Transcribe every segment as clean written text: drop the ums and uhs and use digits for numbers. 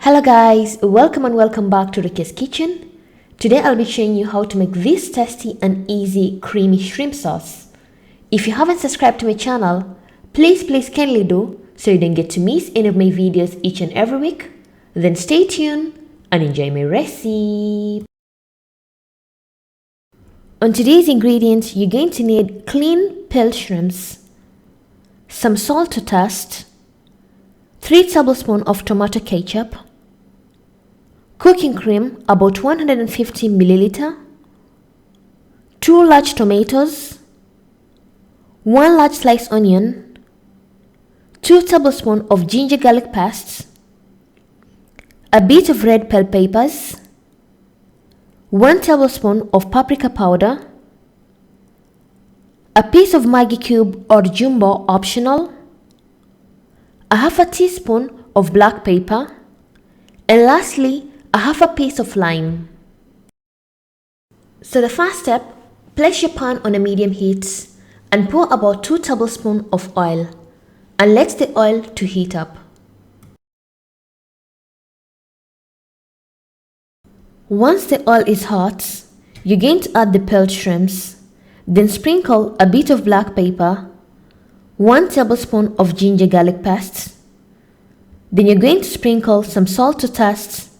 Hello guys, welcome and welcome back to Rukias kitchen. Today I'll be showing you how to make this tasty and easy creamy shrimp sauce. If you haven't subscribed to my channel, please kindly do so you don't get to miss any of my videos each and every week. Then stay tuned and enjoy my recipe. On today's ingredients, you're going to need clean peeled shrimps, some salt to taste, 3 tablespoons of tomato ketchup, cooking cream about 150 milliliter, 2 large tomatoes, 1 large sliced onion, 2 tablespoons of ginger garlic paste, a bit of red bell peppers, 1 tablespoon of paprika powder, a piece of Maggi cube or jumbo optional, a half a teaspoon of black pepper, and lastly a half a piece of lime. So the first step, place your pan on a medium heat and pour about 2 tablespoons of oil and let the oil to heat up. Once the oil is hot, you're going to add the peeled shrimps, then sprinkle a bit of black pepper, 1 tablespoon of ginger garlic paste, then you're going to sprinkle some salt to taste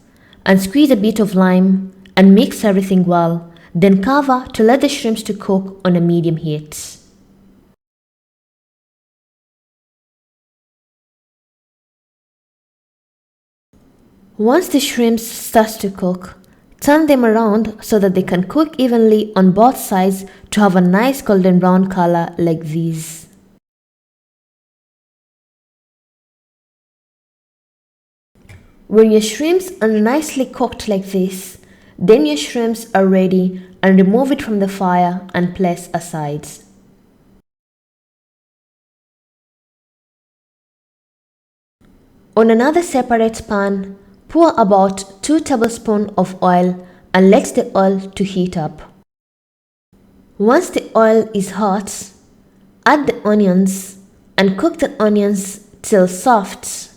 and squeeze a bit of lime and mix everything well, then cover to let the shrimps to cook on a medium heat. Once the shrimps start to cook, turn them around so that they can cook evenly on both sides to have a nice golden brown color like this. When your shrimps are nicely cooked like this, then your shrimps are ready and remove it from the fire and place aside. On another separate pan, pour about 2 tablespoons of oil and let the oil to heat up. Once the oil is hot, add the onions and cook the onions till soft.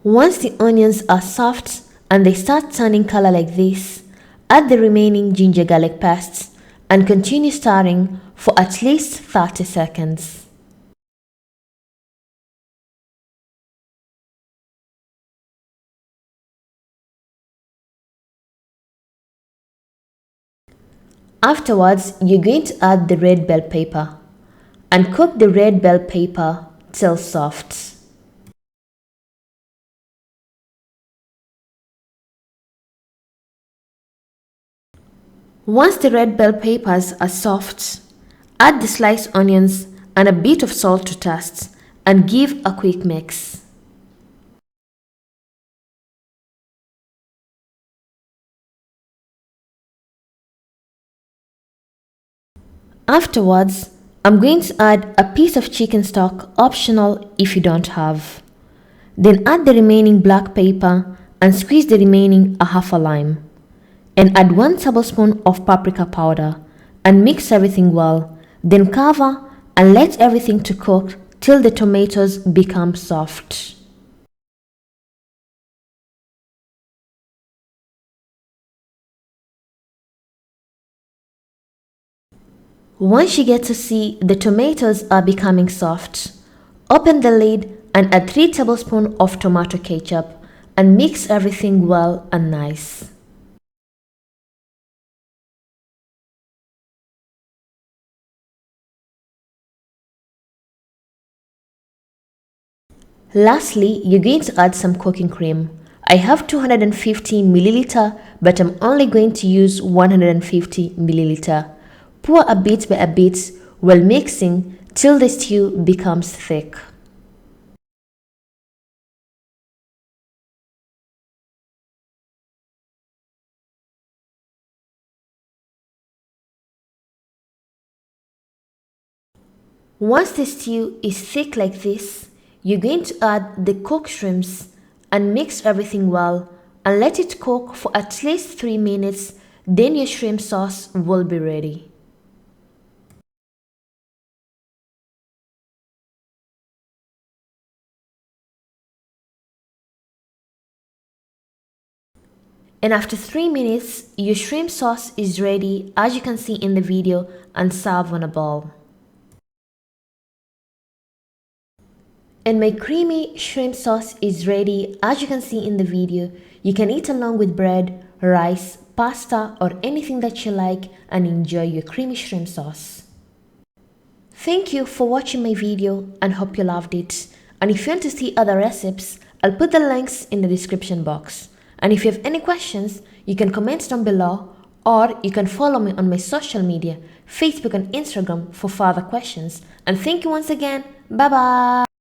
Once the onions are soft and they start turning color like this, add the remaining ginger garlic paste and continue stirring for at least 30 seconds. Afterwards, you're going to add the red bell pepper and cook the red bell pepper till soft. Once the red bell peppers are soft, add the sliced onions and a bit of salt to taste and give a quick mix. Afterwards, I'm going to add a piece of chicken stock, optional if you don't have. Then add the remaining black pepper and squeeze the remaining a half a lime. And add 1 tablespoon of paprika powder and mix everything well, then cover and let everything to cook till the tomatoes become soft. Once you get to see the tomatoes are becoming soft, open the lid and add 3 tablespoons of tomato ketchup and mix everything well and nice. Lastly, you're going to add some cooking cream. I have 250 milliliter, but I'm only going to use 150 milliliter. Pour a bit by a bit while mixing till the stew becomes thick. Once the stew is thick like this, you're going to add the cooked shrimps and mix everything well and let it cook for at least 3 minutes, then your shrimp sauce will be ready. And after 3 minutes, your shrimp sauce is ready, as you can see in the video, and serve on a bowl. And my creamy shrimp sauce is ready, as you can see in the video. You can eat along with bread, rice, pasta, or anything that you like and enjoy your creamy shrimp sauce. Thank you for watching my video and hope you loved it. And if you want to see other recipes, I'll put the links in the description box. And if you have any questions, you can comment down below, or you can follow me on my social media, Facebook and Instagram, for further questions. And thank you once again. Bye bye.